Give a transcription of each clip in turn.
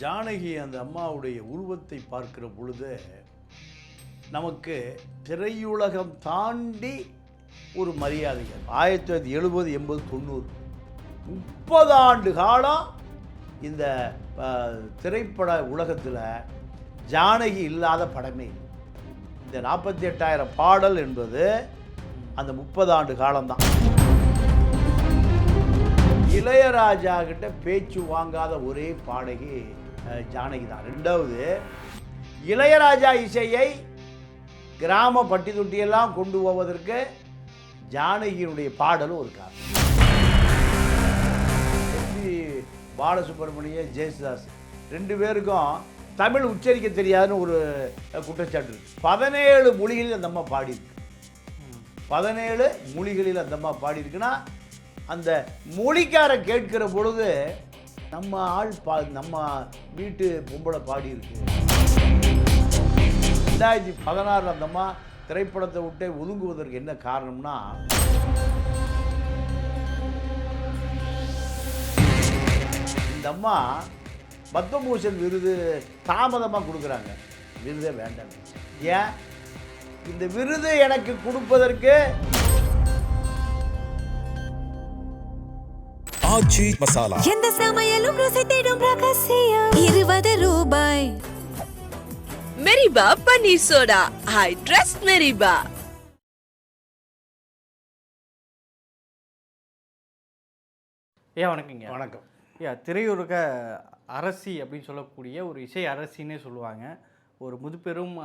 ஜானகி அந்த அம்மாவுடைய உருவத்தை பார்க்கிற பொழுது நமக்கு திரையுலகம் தாண்டி ஒரு மரியாதை. 1970, 80, 90 30 ஆண்டு காலம் இந்த திரைப்பட உலகத்தில் ஜானகி இல்லாத படமே இல்லை. இந்த 48,000 பாடல் என்பது அந்த 30 ஆண்டு காலம்தான். இளையராஜா கிட்ட பேச்சு வாங்காத ஒரே பாடகி ஜானகி தான். ரெண்டாவது, இளையராஜா இசையை கிராம பட்டி தொட்டியெல்லாம் கொண்டு போவதற்கு ஜானகியினுடைய பாடலும் ஒரு காரணம். பாலசுப்ரமணிய, ஜெயசுதாஸ் 2 பேருக்கும் தமிழ் உச்சரிக்க தெரியாதுன்னு ஒரு குற்றச்சாட்டு இருக்கு. 17 மொழிகளில் அந்த அம்மா பாடியிருக்கு. 17 மொழிகளில் அந்த அம்மா பாடியிருக்குன்னா அந்த மொழிக்கார கேட்கிற பொழுது நம்ம ஆள் நம்ம வீட்டு பொம்பளை பாடியிருக்கு. 2016 அந்த அம்மா திரைப்படத்தை விட்டு ஒதுங்குவதற்கு என்ன காரணம்னா, இந்த அம்மா பத்மபூஷன் விருது தாமதமாக கொடுக்குறாங்க. விருதே வேண்டாம். ஏன்? இந்த விருது எனக்கு கொடுப்பதற்கு ஆச்சி மசாலா, எந்த சமையலும் ருசி தேடும் ரகசியம் 20 ரூபாய். மெரிபா பன்னீர் சோடா, ஐ ட்ரஸ்ட் மெரிபா. வணக்கங்க. வணக்கம். திரையுலக அரசி அப்படின்னு சொல்லக்கூடிய ஒரு இசை அரசின்னே சொல்லுவாங்க. ஒரு முதுபெரும்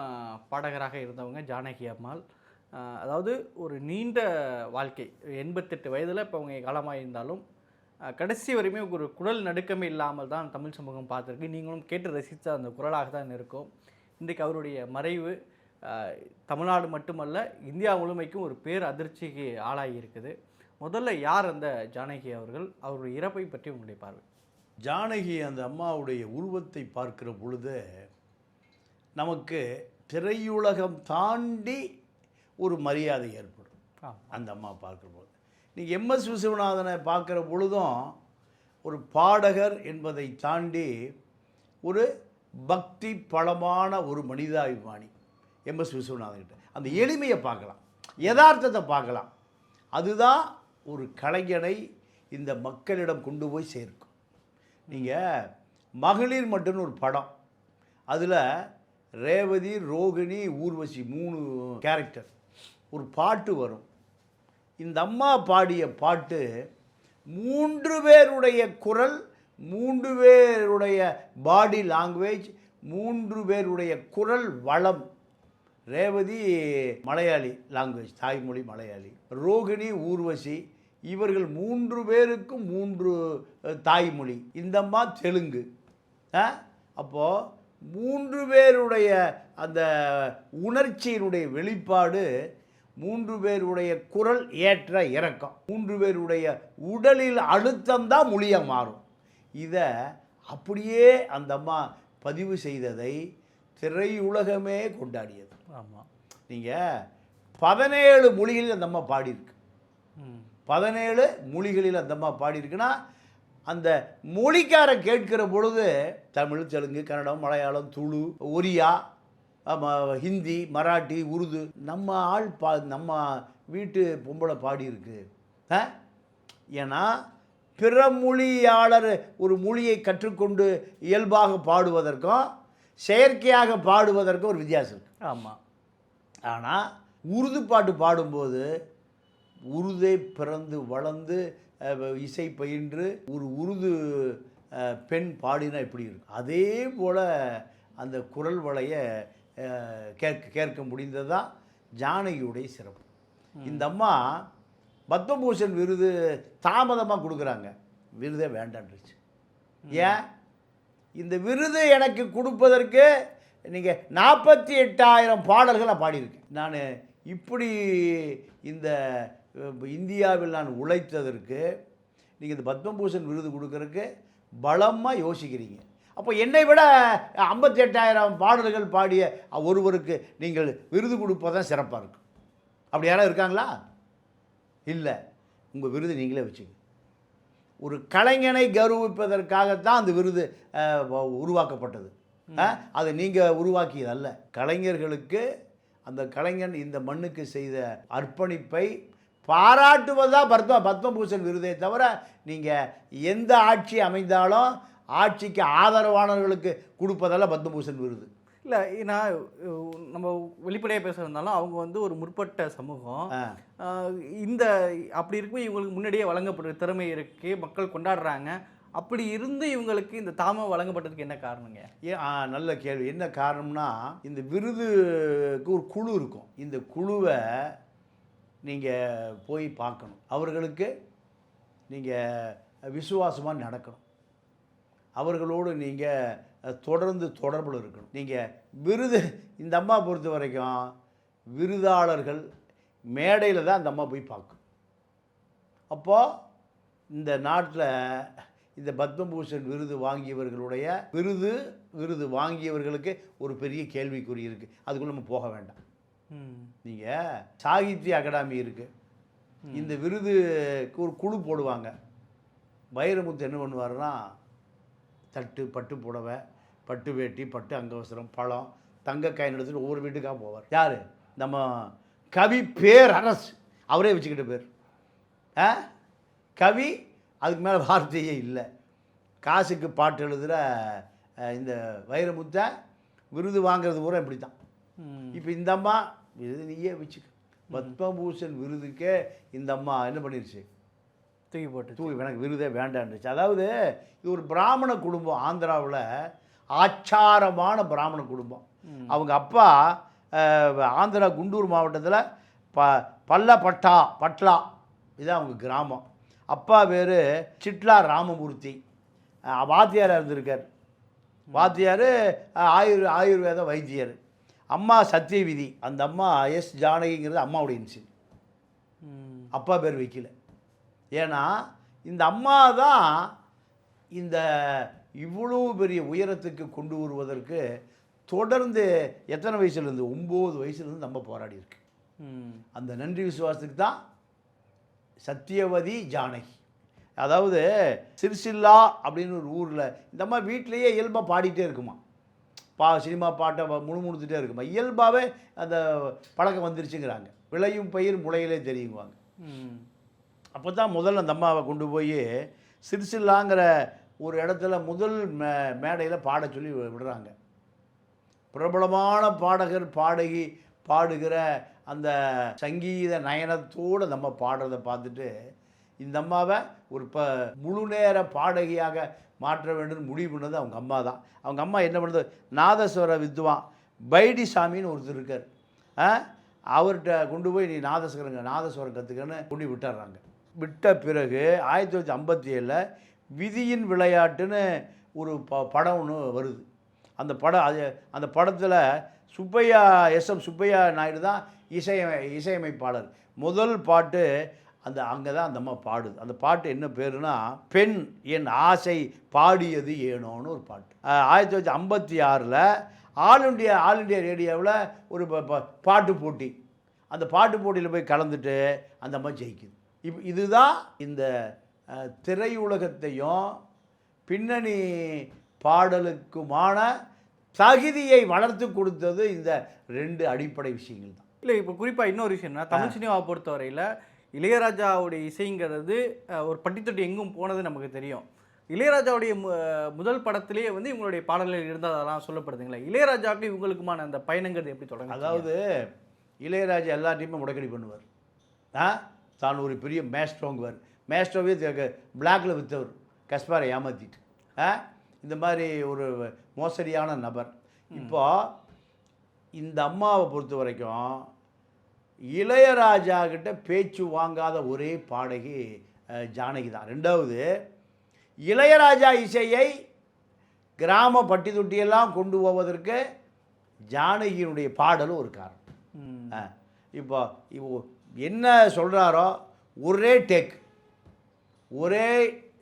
பாடகராக இருந்தவங்க ஜானகி அம்மாள். அதாவது ஒரு நீண்ட வாழ்க்கை, 88 வயதில் இப்போ அவங்க காலமாக இருந்தாலும் கடைசி வரையுமே ஒரு குரல் நடுக்கமே இல்லாமல் தான் தமிழ் சமூகம் பார்த்துருக்கு. நீங்களும் கேட்டு ரசித்த அந்த குரலாக தான் இருக்கும். இன்றைக்கு அவருடைய மறைவு தமிழ்நாடு மட்டுமல்ல, இந்தியா முழுமைக்கும் ஒரு பேர் அதிர்ச்சிக்கு ஆளாகி இருக்குது. முதல்ல யார் அந்த ஜானகி அவர்கள், அவருடைய இறப்பை பற்றி உங்களுடைய பார்வை? ஜானகி அந்த அம்மாவுடைய உருவத்தை பார்க்கிற பொழுது நமக்கு திரையுலகம் தாண்டி ஒரு மரியாதை ஏற்படும். அந்த அம்மா பார்க்குற பொழுது நீங்கள் MS விஸ்வநாதனை பார்க்குற பொழுதும் ஒரு பாடகர் என்பதை தாண்டி ஒரு பக்தி பலமான ஒரு மனிதாபிமானி. MS விஸ்வநாதன்கிட்ட அந்த எளிமையை பார்க்கலாம், யதார்த்தத்தை பார்க்கலாம். அதுதான் ஒரு கலைஞனை இந்த மக்களிடம் கொண்டு போய் சேர்க்கும். நீங்கள் மகளிர் மட்டும்னு ஒரு படம், அதில் ரேவதி, ரோகிணி, ஊர்வசி 3 கேரக்டர், ஒரு பாட்டு வரும். இந்த அம்மா பாடிய பாட்டு 3 பேருடைய குரல், 3 பேருடைய பாடி லாங்குவேஜ், 3 பேருடைய குரல் வளம். ரேவதி மலையாளி லாங்குவேஜ், தாய்மொழி மலையாளி. ரோகிணி, ஊர்வசி இவர்கள் 3 பேருக்கும் 3 தாய்மொழி. இந்த அம்மா தெலுங்கு. அப்போது 3 பேருடைய அந்த உணர்ச்சியினுடைய வெளிப்பாடு, 3 பேருடைய குரல் ஏற்ற இறக்கம், 3 பேருடைய உடலில் அழுத்தம்தான் மொழியாக மாறும். இதை அப்படியே அந்த அம்மா பதிவு செய்ததை திரையுலகமே கொண்டாடியது. ஆமாம். நீங்கள் 17 மொழிகளில் அந்த அம்மா பாடியிருக்கு. 17 மொழிகளில் அந்த அம்மா பாடியிருக்குன்னா அந்த மொழிக்கார கேட்கிற பொழுது தமிழ், தெலுங்கு, கன்னடம், மலையாளம், துளு, ஒரியா, ஹிந்தி, மராட்டி, உருது நம்ம ஆள் நம்ம வீட்டு பொம்பளை பாடியிருக்கு. ஏன்னா பிற மொழியாளர் ஒரு மொழியை கற்றுக்கொண்டு இயல்பாக பாடுவதற்கும் செயற்கையாக பாடுவதற்கும் ஒரு வித்தியாசம் இருக்குது. ஆமாம். ஆனால் உருது பாட்டு பாடும்போது உருதை பிறந்து வளர்ந்து இசை பயின்று ஒரு உருது பெண் பாடினா எப்படி இருக்கும், அதே போல் அந்த குரல் வளையை கேட்க முடிந்தது தான் ஜானகியுடைய சிறப்பு. இந்த அம்மா பத்மபூஷன் விருது தாமதமாக கொடுக்குறாங்க. விருதே வேண்டான்றுச்சு. ஏன்? இந்த விருது எனக்கு கொடுப்பதற்கு நீங்கள் 48,000 பாடல்கள் நான் பாடியிருக்கேன். நான் இப்படி இந்த இந்தியாவில் நான் உழைத்ததற்கு நீங்கள் இந்த பத்மபூஷன் விருது கொடுக்கறதுக்கு பலமாக யோசிக்கிறீங்க. அப்போ என்னை விட 58,000 பாடல்கள் பாடிய ஒருவருக்கு நீங்கள் விருது கொடுப்பதான் சிறப்பாக இருக்கும். அப்படி யாராவது இருக்காங்களா? இல்லை. உங்கள் விருது நீங்களே வச்சுங்க. ஒரு கலைஞனை கௌரவிப்பதற்காகத்தான் அந்த விருது உருவாக்கப்பட்டது. அதை நீங்கள் உருவாக்கியது அல்ல. கலைஞர்களுக்கு அந்த கலைஞன் இந்த மண்ணுக்கு செய்த அர்ப்பணிப்பை பாராட்டுவதுதான் பத்மபூஷன் விருதே தவிர நீங்கள் எந்த ஆட்சி அமைந்தாலும் ஆட்சிக்கு ஆதரவானவர்களுக்கு கொடுப்பதல்ல பத்மபூஷன் விருது. இல்லை, நான் நம்ம வெளிப்படையாக பேசுகிறதுனாலும் அவங்க வந்து ஒரு முற்பட்ட சமூகம். இந்த அப்படி இருக்கும் இவங்களுக்கு முன்னாடியே வழங்கப்படுற திறமை இருக்கு, மக்கள் கொண்டாடுறாங்க. அப்படி இருந்து இவங்களுக்கு இந்த தாமம் வழங்கப்பட்டதுக்கு என்ன காரணங்க? நல்ல கேள்வி. என்ன காரணம்னா, இந்த விருதுக்கு ஒரு குழு இருக்கும். இந்த குழுவை நீங்கள் போய் பார்க்கணும். அவர்களுக்கு நீங்கள் விசுவாசமாக நடக்கணும். அவர்களோடு நீங்கள் தொடர்ந்து தொடர்பில் இருக்கணும். நீங்கள் விருது இந்த அம்மா பொறுத்த வரைக்கும் விருதாளர்கள் மேடையில் தான் அந்த அம்மா போய் பார்க்கும். அப்போது இந்த நாட்டில் இந்த பத்மபூஷன் விருது வாங்கியவர்களுடைய விருது வாங்கியவர்களுக்கு ஒரு பெரிய கேள்விக்குறி இருக்குது. அதுக்குள்ளே நம்ம போக வேண்டாம். நீங்கள் சாகித்ய அகாடமி இருக்குது, இந்த விருதுக்கு ஒரு குழு போடுவாங்க. வைரமுத்து என்ன பண்ணுவாருன்னா, தட்டு, பட்டு புடவை, பட்டு வேட்டி, பட்டு அங்கவசரம், பழம், தங்க காயின் எடுத்துட்டு ஒவ்வொரு வீட்டுக்காக போவார். யார்? நம்ம கவி பேரரசு, அவரே வச்சுக்கிட்ட பேர். கவி, அதுக்கு மேலே வார்த்தையே இல்லை. காசுக்கு பாட்டு எழுதுகிற இந்த வைரமுத்தை விருது வாங்கிறது பூரா இப்படி தான். இப்போ இந்த அம்மா இது நீயே வச்சுக்க, பத்மபூஷன் விருதுக்கே இந்த அம்மா என்ன பண்ணிருச்சு, தூக்கி எனக்கு விருதே வேண்டான்னுச்சு. அதாவது இது ஒரு பிராமண குடும்பம், ஆந்திராவில் ஆச்சாரமான பிராமண குடும்பம். அவங்க அப்பா ஆந்திரா குண்டூர் மாவட்டத்தில் பட்லா இதுதான் அவங்க கிராமம். அப்பா பேர் சிட்லா ராமமூர்த்தி, வாத்தியாராக இருந்திருக்கார். வாத்தியார் ஆயுர்வேத வைத்தியர். அம்மா சத்தியவிதி. அந்த அம்மா எஸ் ஜானகிங்கிறது அம்மாவுடைய இன்சில். அப்பா பேர் வைக்கல. ஏன்னா இந்த அம்மா தான் இந்த இவ்வளோ பெரிய உயரத்துக்கு கொண்டு வருவதற்கு தொடர்ந்து எத்தனை வயசுலேருந்து 9 வயசுலேருந்து நம்ம போராடி இருக்கு. அந்த நன்றி விசுவாசத்துக்கு தான் சத்தியவதி ஜானகி. அதாவது சிறுசில்லா அப்படின்னு ஒரு ஊரில் இந்த அம்மா வீட்டிலையே இயல்பாக பாடிட்டே இருக்குமா, சினிமா பாட்டை முணுமுணுத்துட்டே இருக்குமா. இயல்பாகவே அந்த பழக்கம் வந்துருச்சுங்கிறாங்க. விளையும் பயிர் முளையிலே தெரியுங்குவாங்க. அப்போ தான் முதல்ல அந்த அம்மாவை கொண்டு போய் சிறுசில்லாங்கிற ஒரு இடத்துல முதல் மேடையில் பாட சொல்லி விடுறாங்க. பிரபலமான பாடகர் பாடகி பாடுகிற அந்த சங்கீத நயனத்தோடு நம்ம பாடுறதை பார்த்துட்டு இந்த அம்மாவை ஒரு முழு நேர பாடகியாக மாற்ற வேண்டும் முடிவு பண்ணது அவங்க அம்மா தான். அவங்க அம்மா என்ன பண்ணுறது, நாதஸ்வர வித்வான் பைடிசாமின்னு ஒருத்தர் இருக்கார். அவர்கிட்ட கொண்டு போய் நீ நாதஸ்வரம் கற்றுக்கன்னு கொண்டு விட்டுறாங்க. விட்ட பிறகு 1957 விதியின் விளையாட்டுன்னு ஒரு படம் ஒன்று வருது. அந்த படத்தில் சுப்பையா சுப்பையா நாயுடு தான் இசையமைப்பாளர். முதல் பாட்டு அங்கே தான் அந்த அம்மா பாடுது. அந்த பாட்டு என்ன பேருனா, பெண் என் ஆசை பாடியது ஏனோன்னு ஒரு பாட்டு. 1956 ஆல் இண்டியா ரேடியோவில் ஒரு பாட்டு போட்டி. அந்த பாட்டு போட்டியில் போய் கலந்துட்டு அந்த அம்மா ஜெயிக்குது. இதுதான் இந்த திரையுலகத்தையும் பின்னணி பாடலுக்குமான தகுதியை வளர்த்து கொடுத்தது இந்த 2 அடிப்படை விஷயங்கள் தான். இல்லை, இப்போ குறிப்பாக இன்னொரு விஷயம்னா, தமிழ் சினிமாவை பொறுத்தவரையில் இளையராஜாவுடைய இசைங்கிறது ஒரு பட்டித்தொட்டி எங்கும் போனது நமக்கு தெரியும். இளையராஜாவுடைய முதல் படத்திலேயே வந்து இவங்களுடைய பாடல்கள் இருந்ததெல்லாம் சொல்லப்படுதுங்களா. இளையராஜாவுக்கு இவங்களுக்குமான அந்த பயணங்கிறது எப்படி தொடங்க? அதாவது இளையராஜா எல்லாத்தையுமே முடக்கடி பண்ணுவார். தான் ஒரு பெரிய மேஸ்ட்ரோங்குவார். மேஸ்ட்ரோவே பிளாக்ல விற்றவர், கஸ்பாரை ஏமாற்றிட்டு இந்த மாதிரி ஒரு மோசடியான நபர். இப்போ இந்த அம்மாவை பொறுத்த வரைக்கும் இளையராஜா கிட்ட பேச்சு வாங்காத ஒரே பாடகி ஜானகி தான். 2வது, இளையராஜா இசையை கிராம பட்டி தொட்டியெல்லாம் கொண்டு போவதற்கு ஜானகியினுடைய பாடலும் ஒரு காரணம். இப்போ என்ன சொல்கிறாரோ ஒரே டேக், ஒரே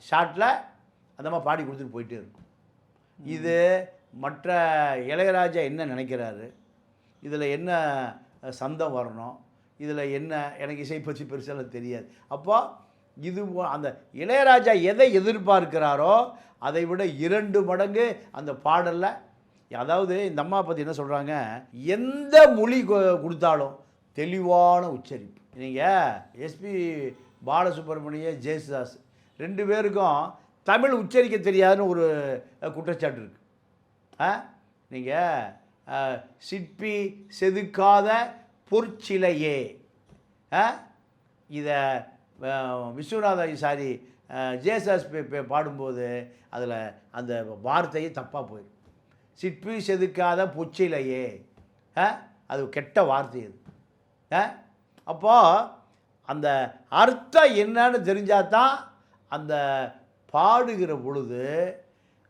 ஷாட்டில் அந்த மாதிரி பாடி கொடுத்துட்டு போயிட்டே இருக்கும். இது மற்ற இளையராஜா என்ன நினைக்கிறாரு, இதில் என்ன சந்தம் வரணும், இதில் என்ன, எனக்கு இசை பற்றி பெருசாக தெரியாது. அப்போ இது அந்த இளையராஜா எதை எதிர்பார்க்கிறாரோ அதை விட 2 மடங்கு அந்த பாடலில். அதாவது இந்த அம்மா பற்றி என்ன சொல்கிறாங்க, எந்த மொழி கொடுத்தாலும் தெளிவான உச்சரிப்பு. நீங்கள் எஸ்பி பாலசுப்ரமணிய ஜெயசுதாஸ் 2 பேருக்கும் தமிழ் உச்சரிக்க தெரியாதுன்னு ஒரு குற்றச்சாட்டு இருக்குது. நீங்கள் சிற்பி செதுக்காத பொற்சிலையே, இதை விஸ்வநாத ஜேசஸ் பாடும்போது அதில் அந்த வார்த்தையே தப்பாக போயிடும். சிற்பி செதுக்காத பொச்சிலையே, அது கெட்ட வார்த்தை அது. அப்போது அந்த அர்த்தம் என்னன்னு தெரிஞ்சால் தான் அந்த பாடுகிற பொழுது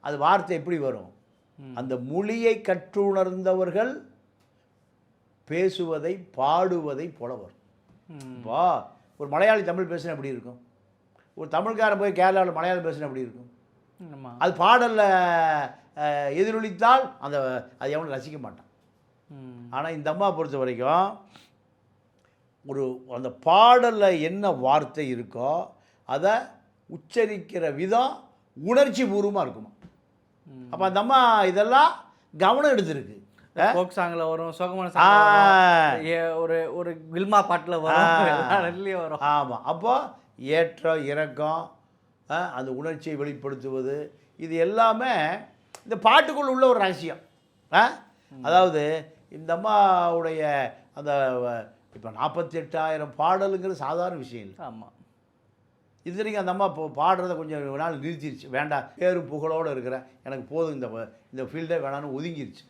அது வார்த்தை எப்படி வரும். அந்த மொழியை கற்றுணர்ந்தவர்கள் பேசுவதை பாடுவதை போல வரும். இப்போ ஒரு மலையாளி தமிழ் பேசுனா எப்படி இருக்கும், ஒரு தமிழ்காரன் போய் கேரளாவில் மலையாளம் பேசுனா எப்படி இருக்கும். அது பாடலில் எதிரொலித்தால் அது எவனும் ரசிக்க மாட்டான். ஆனால் இந்த அம்மா பொறுத்த வரைக்கும் அந்த பாடலில் என்ன வார்த்தை இருக்கோ அதை உச்சரிக்கிற விதம் உணர்ச்சி பூர்வமாக இருக்குமா. அப்போ அந்த அம்மா இதெல்லாம் கவனம் எடுத்திருக்கு. ஃபோக் சாங்கில் வரும், சோகமான சாங் ஒரு ஒரு கில்மா பாட்டில் வரும், வரும். ஆமாம். அப்போ ஏற்றம் இறக்கம், அந்த உணர்ச்சியை வெளிப்படுத்துவது, இது எல்லாமே இந்த பாட்டுக்குள்ள உள்ள ஒரு ரகசியம். அதாவது இந்த அம்மாவுடைய அந்த இப்போ 48,000 பாடலுங்கிறது சாதாரண விஷயம் இல்லை. ஆமாம். இதுவரைக்கும் அந்த அம்மா இப்போ பாடுறதை கொஞ்சம் நாள் நிறுத்திடுச்சு. வேண்டாம், பேரு புகழோடு இருக்கிறேன், எனக்கு போதும், இந்த ஃபீல்டே வேணான்னு ஒதுங்கிருச்சு.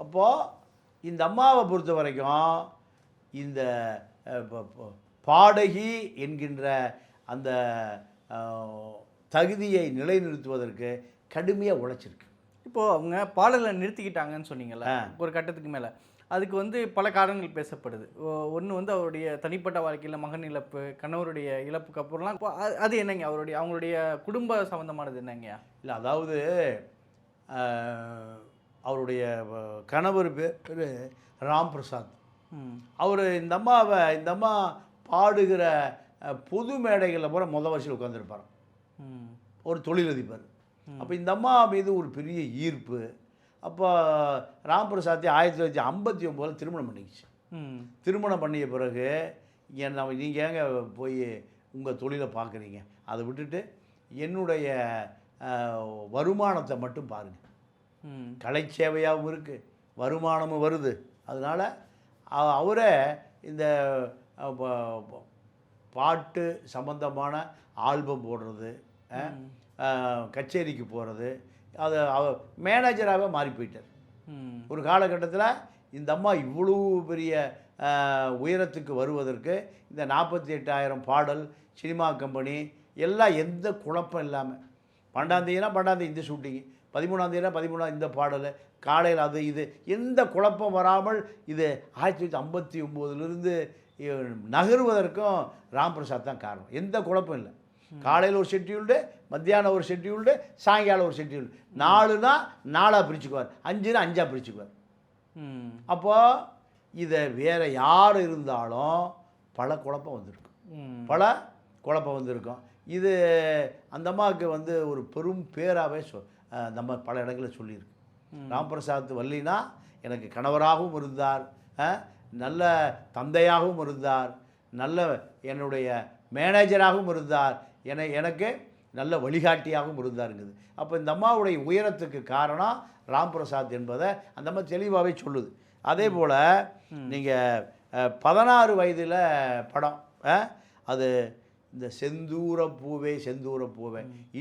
அப்போது இந்த அம்மாவை பொறுத்த வரைக்கும் இந்த பாடகி என்கின்ற அந்த தகுதியை நிலைநிறுத்துவதற்கு கடுமையாக உழைச்சிருக்கு. இப்போது அவங்க பாடலை நிறுத்திக்கிட்டாங்கன்னு சொன்னீங்கல்ல ஒரு கட்டத்துக்கு மேலே, அதுக்கு பல காரணங்கள் பேசப்படுது. ஒன்று அவருடைய தனிப்பட்ட வாழ்க்கையில் மகன் இழப்பு, கணவருடைய இழப்புக்கு அப்புறம்லாம் இப்போ அது என்னங்க, அவங்களுடைய குடும்ப சம்மந்தமானது என்னங்கய்யா? இல்லை, அதாவது அவருடைய கணவர் பேர் ராம் பிரசாத். அவர் இந்த அம்மா பாடுகிற பொது மேடைகளில் பூரா வரிசையில் உட்காந்துருப்பார். ஒரு தொழிலதிபர். அப்போ இந்த அம்மா மீது ஒரு பெரிய ஈர்ப்பு. அப்போ ராம் பிரசாத்தை 1959 திருமணம் பண்ணிக்கிச்சு. திருமணம் பண்ணிய பிறகு நீங்கள் ஏங்க போய் உங்கள் தொழிலை பார்க்குறீங்க, அதை விட்டுட்டு என்னுடைய வருமானத்தை மட்டும் பாருங்கள். கலை சேவையாகவும் இருக்குது, வருமானமும் வருது. அதனால் அவரே இந்த பாட்டு சம்பந்தமான ஆல்பம் போடுறது, கச்சேரிக்கு போகிறது, அது அவர் மேனேஜராகவே மாறி போயிட்டார். ஒரு காலகட்டத்தில் இந்த அம்மா இவ்வளோ பெரிய உயரத்துக்கு வருவதற்கு இந்த 48,000 பாடல், சினிமா கம்பெனி எல்லாம் எந்த குழப்பம் இல்லாமல், 12ஆம் தேதி இந்த ஷூட்டிங்கு, 13ஆம் தேதினா இந்த பாடல், காலையில் அது இது, எந்த குழப்பம் வராமல் இது 1959 நகருவதற்கும் ராம் பிரசாத் தான் காரணம். எந்த குழப்பம் இல்லை. காலையில் ஒரு ஷெட்யூல்டு, மத்தியானம் ஒரு ஷெட்யூல்டு, சாயங்காலம் ஒரு ஷெட்யூல்டு. 4னா 4ஆக பிரிச்சுக்குவார், 5னா 5ஆக பிரிச்சுக்குவார். அப்போது இதை வேறு யார் இருந்தாலும் பல குழப்பம் வந்திருக்கும். இது அந்த அம்மாவுக்கு ஒரு பெரும் பேராகவே நம்ம பல இடங்களில் சொல்லியிருக்கு. ராம் பிரசாத் வல்லினா எனக்கு கணவராகவும் இருந்தார், நல்ல தந்தையாகவும் இருந்தார், நல்ல என்னுடைய மேனேஜராகவும் இருந்தார், எனக்கு நல்ல வழிகாட்டியாகவும் இருந்தாருங்குது. அப்போ இந்த அம்மாவுடைய உயரத்துக்கு காரணம் ராம் பிரசாத் என்பதை அந்த அம்மா தெளிவாகவே சொல்லுது. அதே போல் நீங்கள் 16 வயதில் படம், அது இந்த செந்தூர பூவே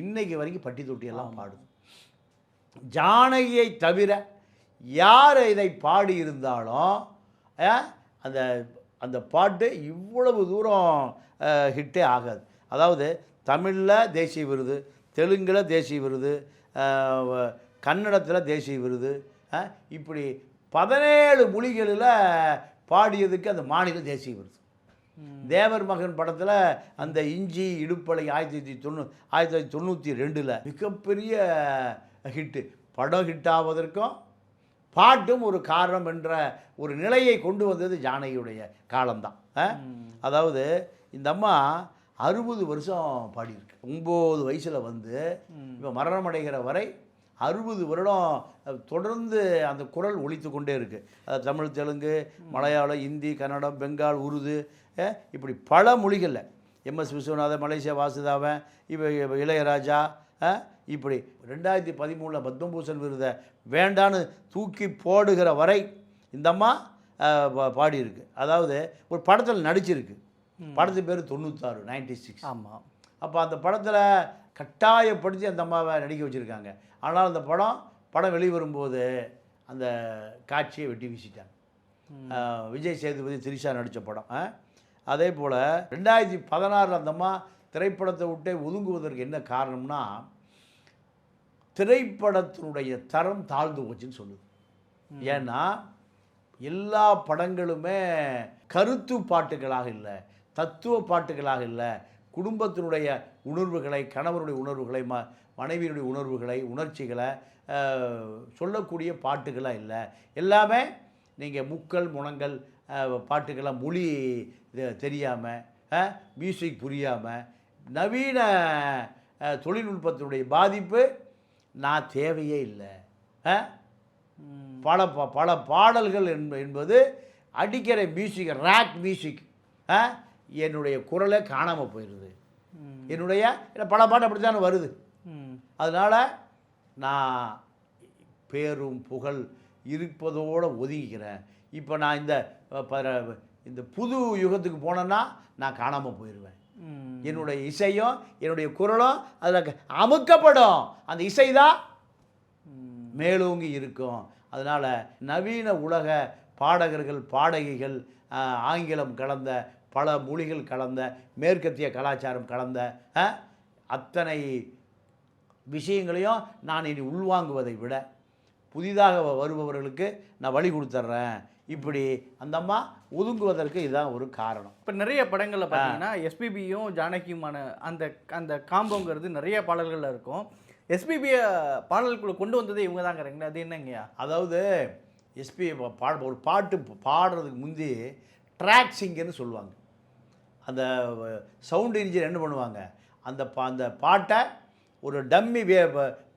இன்னைக்கு வரைக்கும் பட்டி தொட்டியெல்லாம் பாடுது. ஜானகியை தவிர யார் இதை பாடியிருந்தாலும் அந்த பாட்டு இவ்வளவு தூரம் ஹிட்டே ஆகாது. அதாவது தமிழில் தேசிய விருது, தெலுங்கில் தேசிய விருது, கன்னடத்தில் தேசிய விருது, இப்படி 17 மொழிகளில் பாடியதுக்கு அந்த மாநில தேசிய விருது. தேவர் மகன் படத்தில் அந்த இஞ்சி இடுப்பலை 1992 மிகப்பெரிய ஹிட்டு. படம் ஹிட்டாவதற்கும் பாட்டும் ஒரு காரணம் என்ற ஒரு நிலையை கொண்டு வந்தது ஜானகியுடைய காலம்தான். அதாவது இந்த அம்மா 60 வருஷம் பாடியிருக்கு. 9 வயசில் வந்து இப்போ மரணம் அடைகிற வரை 60 வருடம் தொடர்ந்து அந்த குரல் ஒலித்து கொண்டே இருக்குது. அது தமிழ், தெலுங்கு, மலையாளம், இந்தி, கன்னடம், பெங்கால், உருது, இப்படி பல மொழிகளில் எம்எஸ் விஸ்வநாதன், மலேசியா வாசுதாவன், இளையராஜா, இப்படி 2013 பத்மபூஷன் விருதை வேண்டான்னு தூக்கி போடுகிற வரை இந்த அம்மா பாடியிருக்கு. அதாவது ஒரு படத்தில் நடிச்சிருக்கு. படத்து பேர் 96. ஆமாம். அப்போ அந்த படத்தில் கட்டாயப்படுத்தி அந்த அம்மாவை நடிக்க வச்சுருக்காங்க. ஆனால் அந்த படம் வெளிவரும்போது அந்த காட்சியை வெட்டி வீசிட்டாங்க. விஜய் சேதுபதி, திரிஷா நடித்த படம். அதே போல் 2016 அந்த அம்மா திரைப்படத்தை விட்டே ஒதுங்குவதற்கு என்ன காரணம்னா, திரைப்படத்தினுடைய தரம் தாழ்ந்து போச்சுன்னு சொல்லுது. ஏன்னா எல்லா படங்களுமே கருத்து பாட்டுகளாக இல்லை, தத்துவ பாட்டுகளாக இல்லை, குடும்பத்தினுடைய உணர்வுகளை, கணவருடைய உணர்வுகளை, மனைவியினுடைய உணர்வுகளை, உணர்ச்சிகளை சொல்லக்கூடிய பாட்டுகளாக இல்லை. எல்லாமே நீங்கள் முக்கள் முனங்கள் பாட்டுக்கெல்லாம் மொழி தெரியாமல், மியூசிக் புரியாமல், நவீன தொழில்நுட்பத்தினுடைய பாதிப்பு நான் தேவையே இல்லை. பல பாடல்கள் என்பது அடிக்கிற மியூசிக், ராக் மியூசிக், என்னுடைய குரலை காணாமல் போயிடுது. என்னுடைய பல பாட்டு அப்படி தானே வருது. அதனால் நான் பேரும் புகழ் இருப்பதோடு ஒதுங்கிக்கிறேன். இப்போ நான் இந்த புது யுகத்துக்கு போனேன்னா நான் காணாமல் போயிடுவேன். என்னுடைய இசையும் என்னுடைய குரலும் அதில் அமுக்கப்படும். அந்த இசை தான் மேலோங்கி இருக்கும். அதனால் நவீன உலக பாடகர்கள், பாடகிகள், ஆங்கிலம் கலந்த, பல மொழிகள் கலந்த, மேற்கத்திய கலாச்சாரம் கலந்த அத்தனை விஷயங்களையும் நான் இனி உள்வாங்குவதை விட புதிதாக வருபவர்களுக்கு நான் வழி கொடுத்துட்றேன். இப்படி அந்த அம்மா ஒதுங்குவதற்கு இதுதான் ஒரு காரணம். இப்போ நிறைய படங்களில் பார்த்தீங்கன்னா எஸ்பிபியும் ஜானகியுமான அந்த அந்த காம்போங்கிறது நிறைய பாடல்களில் இருக்கும். எஸ்பிபியை பாடல்குள்ளே கொண்டு வந்ததே இவங்க தாங்கிறீங்களா? அது என்னங்கய்யா? அதாவது எஸ்பி ஒரு பாட்டு பாடுறதுக்கு முந்தி ட்ராக் சிங்கர்னு சொல்லுவாங்க. அந்த சவுண்ட் இன்ஜினியர் என்ன பண்ணுவாங்க, அந்த பாட்டை ஒரு டம்மி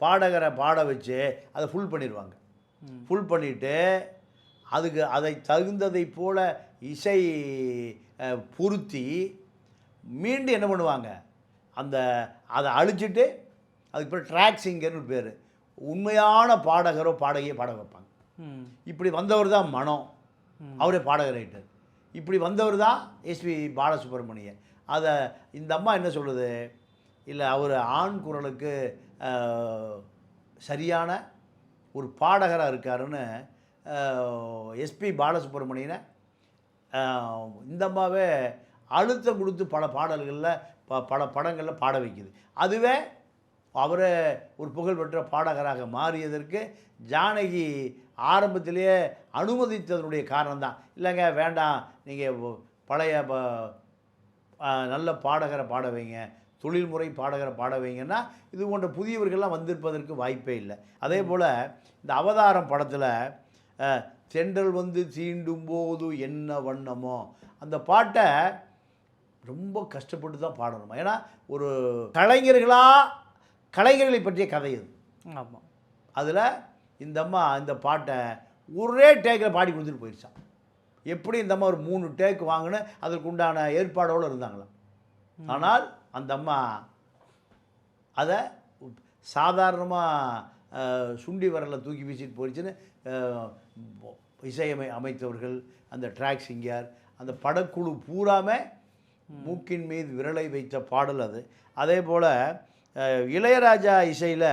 பாடகரை பாட வச்சு அதை ஃபுல் பண்ணிடுவாங்க. ஃபுல் பண்ணிவிட்டு அதை தகுந்ததை போல் இசை பொருத்தி மீண்டும் என்ன பண்ணுவாங்க, அதை அழிச்சிட்டு அதுக்கு பேர் ட்ராக் சிங்கர்னு பேர். உண்மையான பாடகரோ பாடகியோ பாட வைப்பாங்க. இப்படி வந்தவர் தான் மனோ, அவரே பாடகர் ரைட்டர். இப்படி வந்தவர் தான் எஸ்பி பாலசுப்ரமணியன். அதை இந்த அம்மா என்ன சொல்லுது, இல்லை அவர் ஆண் குரலுக்கு சரியான ஒரு பாடகராக இருக்காருன்னு எஸ்பி பாலசுப்ரமணியனை இந்த அம்மாவே அழுத்தம் கொடுத்து பல பாடல்களில் பல படங்களில் பாட வைக்குது. அதுவே அவரை ஒரு புகழ்பெற்ற பாடகராக மாறியதற்கு ஜானகி ஆரம்பத்திலேயே அனுமதித்ததனுடைய காரணம்தான். இல்லைங்க வேண்டாம், நீங்கள் பழைய நல்ல பாடகரை பாட வைங்க, தொழில்முறை பாடகரை பாட வைங்கன்னா இது போன்ற புதியவர்கள்லாம் வந்திருப்பதற்கு வாய்ப்பே இல்லை. அதே போல் இந்த அவதாரம் படத்தில் தென்றல் வந்து தீண்டும் போது என்ன வண்ணமோ அந்த பாட்டை ரொம்ப கஷ்டப்பட்டு தான் பாடணுமா. ஏன்னா ஒரு கலைஞர்களை பற்றிய கதை அது. ஆமாம். அதில் இந்த அம்மா இந்த பாட்டை ஒரே டேக்கில் பாடி கொடுத்துட்டு போயிடுச்சான். எப்படி இந்த அம்மா ஒரு 3 டேக் வாங்கினு அதற்கு உண்டான ஏற்பாடோடு இருந்தாங்களாம். ஆனால் அந்த அம்மா அதை சாதாரணமாக சுண்டி வரலை தூக்கி வீசிட்டு போயிடுச்சுன்னு அமைத்தவர்கள், அந்த ட்ராக் சிங்கர், அந்த படக்குழு பூராமே மூக்கின் மீது விரலை வைத்த பாடல் அது. அதே போல் இளையராஜா இசையில்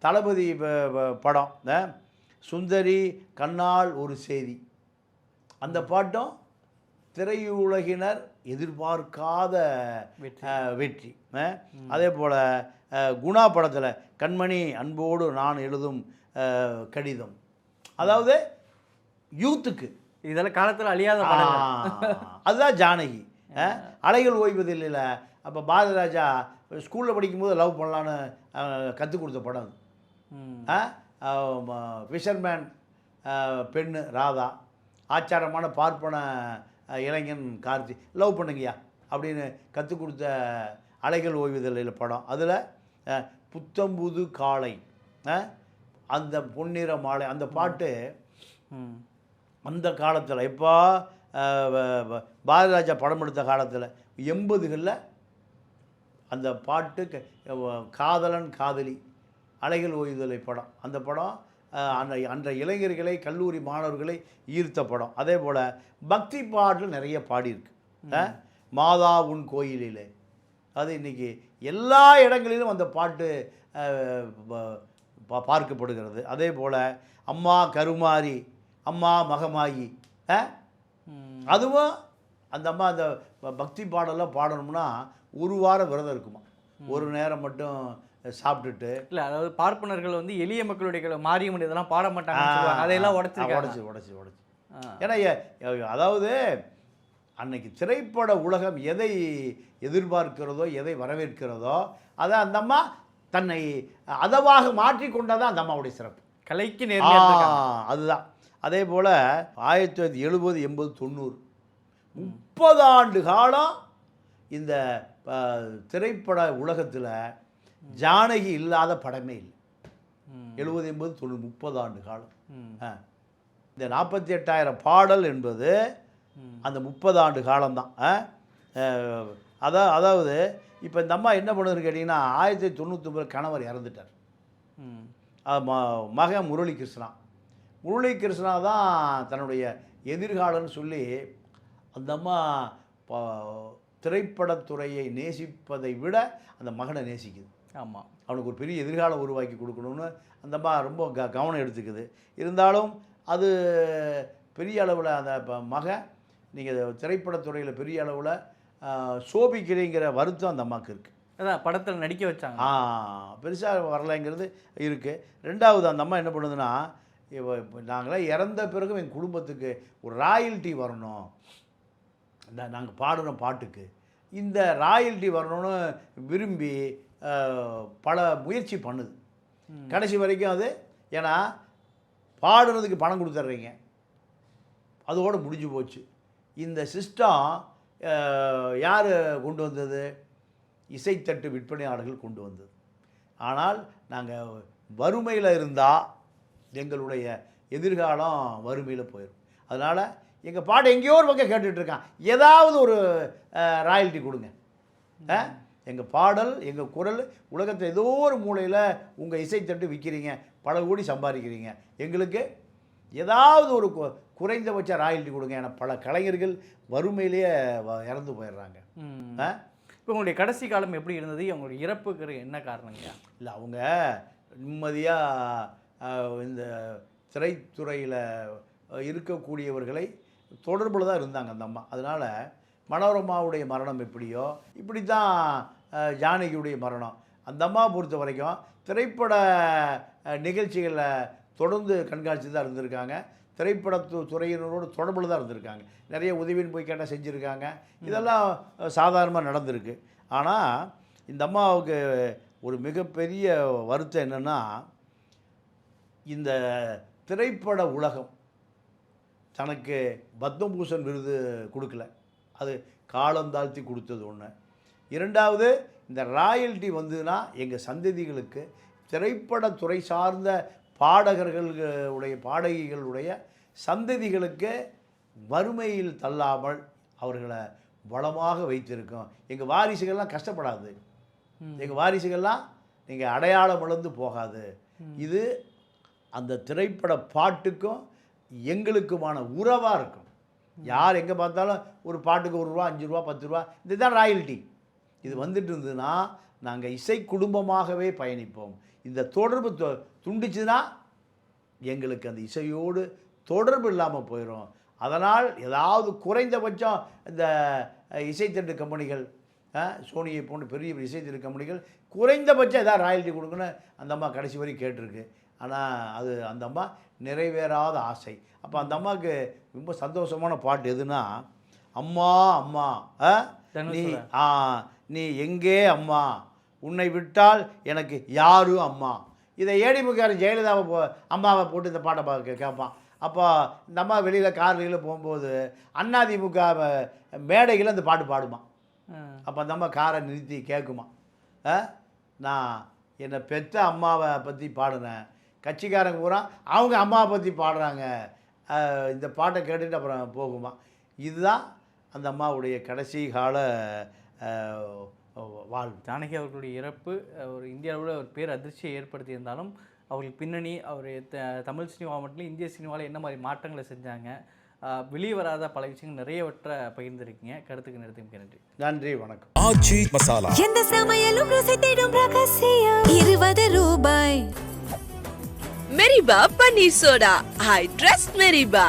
தளபதி படம் சுந்தரி கண்ணால் ஒரு செய்தி, அந்த பாட்டும் திரையுலகினர் எதிர்பார்க்காத வெற்றி. அதே போல் குணா படத்தில் கண்மணி அன்போடு நான் எழுதும் கடிதம், அதாவது யூத்துக்கு இதெல்லாம் காலத்தில் அழியாத அதுதான் ஜானகி. அலைகள் ஓய்வதில்லை. அப்போ பாரதிராஜா ஸ்கூலில் படிக்கும்போது லவ் பண்ணலான்னு கற்றுக் கொடுத்த படம் அது. ஃபிஷர்மேன் பெண்ணு ராதா, ஆச்சாரமான பார்ப்பன இளைஞன் கார்த்தி, லவ் பண்ணுங்கய்யா அப்படின்னு கற்றுக் கொடுத்த அலைகள் ஓய்வுதலில் படம். அதில் புத்தம்புது காளை, அந்த பொன்னிற மாலை, அந்த பாட்டு அந்த காலத்தில் இப்போ பாரதிராஜா படம் எடுத்த காலத்தில் 80களில் அந்த பாட்டு காதலன் காதலி அலைகள் ஓய்வுதலை படம். அந்த படம் அன்றைய இளைஞர்களை, கல்லூரி மாணவர்களை ஈர்த்த படம். அதே போல் பக்தி பாடல் நிறைய பாடியிருக்கு. மாதா உன் கோயிலிலே, அது இன்றைக்கி எல்லா இடங்களிலும் அந்த பாட்டு பார்க்கப்படுகிறது. அதே போல் அம்மா கருமாரி, அம்மா மகமாயி, அதுவும் அந்த அம்மா அந்த பக்தி பாடலாம் பாடணும்னா ஒரு வாரம் விரதம் இருக்குமா, ஒரு நேரம் மட்டும் சாப்பிட்டுட்டு. இல்லை, அதாவது பார்ப்பனர்கள் வந்து எளிய மக்களுடைய மாரியம்மன் இதெல்லாம் பாட மாட்டாங்க, அதையெல்லாம் உடச்சி. ஏன்னா அதாவது அன்னைக்கு திரைப்பட உலகம் எதை எதிர்பார்க்கிறதோ, எதை வரவேற்கிறதோ, அதை அந்த அம்மா தன்னை அதவாக மாற்றி கொண்டதான் அந்த அம்மாவுடைய சிறப்பு. கலைக்கு நேர்மையாக அதுதான். அதே போல் 1970, 80, 90 30 ஆண்டு காலம் இந்த திரைப்பட உலகத்தில் ஜானகி இல்லாத படமே இல்லை. 70, 80, 90 30 ஆண்டு காலம். இந்த 48,000 பாடல் என்பது அந்த 30 ஆண்டு காலம்தான். அதாவது இப்போ இந்த அம்மா என்ன பண்ணுதுன்னு கேட்டிங்கன்னா, 1999 கணவர் இறந்துட்டார். மகன் முரளி கிருஷ்ணா தான் தன்னுடைய எதிர்காலம்னு சொல்லி அந்த அம்மா திரைப்படத்துறையை நேசிப்பதை விட அந்த மகனை நேசிக்குது. ஆமாம், அவனுக்கு ஒரு பெரிய எதிர்காலம் உருவாக்கி கொடுக்கணும்னு அந்த அம்மா ரொம்ப கவனம் எடுத்துக்குது. இருந்தாலும் அது பெரிய அளவில் அந்த மகன் நீங்கள் திரைப்படத்துறையில் பெரிய அளவில் சோபிக்கிறேங்கிற வருத்தம் அந்த அம்மாவுக்கு இருக்குது. அதான் படத்தில் நடிக்க வச்சாங்க, பெருசாக வரலைங்கிறது இருக்குது. ரெண்டாவது அந்த அம்மா என்ன பண்ணுதுன்னா, நாங்களாம் இறந்த பிறகு எங்கள் குடும்பத்துக்கு ஒரு ராயல்ட்டி வரணும், நாங்கள் பாடுற பாட்டுக்கு இந்த ராயல்ட்டி வரணும்னு விரும்பி பல முயற்சி பண்ணுது. கடைசி வரைக்கும் அது, ஏன்னா பாடுறதுக்கு பணம் கொடுத்துட்றீங்க, அதோடு முடிஞ்சு போச்சு. இந்த சிஸ்டம் யார் கொண்டு வந்தது? இசைத்தட்டு விற்பனையாளர்கள் கொண்டு வந்தது. ஆனால் நாங்கள் வறுமையில் இருந்தால் எங்களுடைய எதிர்காலம் வறுமையில் போயிடும். அதனால் எங்கள் பாட்டு எங்கேயோ ஒரு பக்கம் கேட்டுட்ருக்கான், ஏதாவது ஒரு ராயல்ட்டி கொடுங்க. எங்கள் பாடல், எங்கள் குரல் உலகத்தில் ஏதோ ஒரு மூலையில் உங்கள் இசைத்தட்டு விற்கிறீங்க, பல கோடி சம்பாதிக்கிறீங்க, எங்களுக்கு ஏதாவது ஒரு குறைந்தபட்ச ராயல்ட்டி கொடுங்க. ஏன்னா பல கலைஞர்கள் வறுமையிலேயே இறந்து போயிடுறாங்க. இப்போ உங்களுடைய கடைசி காலம் எப்படி இருந்தது? அவங்களுடைய இறப்புக்கு என்ன காரணங்க? இல்லை, அவங்க நிம்மதியாக இந்த திரைத்துறையில் இருக்கக்கூடியவர்களை தொடர்பில் தான் இருந்தாங்க அந்த அம்மா. அதனால் மனோரமாவுடைய மரணம் எப்படியோ இப்படி தான் ஜானகியுடைய மரணம். அந்த அம்மா பொறுத்த வரைக்கும் திரைப்பட நிகழ்ச்சிகளில் தொடர்ந்து கண்காட்சி தான் இருந்திருக்காங்க, திரைப்படத்துறையினரோடு தொடர்பில் தான் இருந்திருக்காங்க, நிறைய உதவின்னு போய் கேட்டால் செஞ்சுருக்காங்க, இதெல்லாம் சாதாரணமாக நடந்திருக்கு. ஆனால் இந்த அம்மாவுக்கு ஒரு மிகப்பெரிய வருத்தம் என்னென்னா, இந்த திரைப்பட உலகம் தனக்கு பத்மபூஷன் விருது கொடுக்கல, அது காலம் தாழ்த்தி கொடுத்தது ஒன்று. இரண்டாவது, இந்த ராயல்ட்டி வந்ததுன்னா எங்கள் சந்ததிகளுக்கு திரைப்படத்துறை சார்ந்த பாடகிகளுடைய சந்ததிகளுக்கு வறுமையில் தள்ளாமல் அவர்களை வளமாக வைத்திருக்கோம். எங்கள் வாரிசுகள்லாம் கஷ்டப்படாது, எங்கள் வாரிசுகள்லாம் நீங்கள் அடையாளம் இழந்து போகாது. இது அந்த திரைப்பட பாட்டுக்கும் எங்களுக்குமான உறவாக இருக்கும். யார் எங்கே பார்த்தாலும் ஒரு பாட்டுக்கு ₹1, ₹5, ₹10, இதுதான் ராயல்ட்டி. இது வந்துட்டு இருந்ததுன்னா நாங்கள் இசை குடும்பமாகவே பயணிப்போம். இந்த தொடர்பு துண்டிச்சுன்னா எங்களுக்கு அந்த இசையோடு தொடர்பு இல்லாமல் போயிடும். அதனால் ஏதாவது குறைந்தபட்சம் இந்த இசைத்தட்டு கம்பெனிகள், சோனியை போன்ற பெரிய இசைத்தட்டு கம்பெனிகள் குறைந்தபட்சம் ஏதாவது ராயல்ட்டி கொடுக்குன்னு அந்த அம்மா கடைசி வரை கேட்டிருக்கு. ஆனால் அது அந்த அம்மா நிறைவேறாத ஆசை. அப்போ அந்த அம்மாவுக்கு ரொம்ப சந்தோஷமான பாட்டு எதுனா, அம்மா அம்மா நீ எங்கே அம்மா, உன்னை விட்டால் எனக்கு யாரும் அம்மா. இதை ஏடிமுகார் ஜெயலலிதாவை அம்மாவை போட்டு இந்த பாட்டை கேட்பான். அப்போ இந்த அம்மா வெளியில் கார்களில் போகும்போது அதிமுக மேடைகளில் அந்த பாட்டு பாடுமா. அப்போ அந்த அம்மா காரை நிறுத்தி கேட்குமா, நான் என்னை பெற்ற அம்மாவை பற்றி பாடினேன், கட்சிக்காரங்க பூரா அவங்க அம்மாவை பற்றி பாடுறாங்க, இந்த பாட்டை கேட்டுட்டு அப்புறம் போகுமா. இதுதான் அந்த அம்மாவுடைய கடைசி கால வாழ்வு. ஜானகி அவர்களுடைய இறப்பு ஒரு இந்தியாவில் ஒரு பேர் அதிர்ச்சியை ஏற்படுத்தியிருந்தாலும் அவர்களுக்கு பின்னணி அவர் தமிழ் சினிமா மட்டும் இந்திய சினிமாவில் என்ன மாதிரி மாற்றங்களை செஞ்சாங்க, வெளியே வராத பல விஷயங்கள் நிறையவற்றை பகிர்ந்துருக்கீங்க. கருத்துக்கு நிறுத்தி நன்றி. நன்றி, வணக்கம். ஆச்சி மசாலா எந்த சமையலும் ருசி தேடும் ரகசியம் 20 ரூபாய். மெரிபா பன்னீர் சோடா. I trust மெரிபா.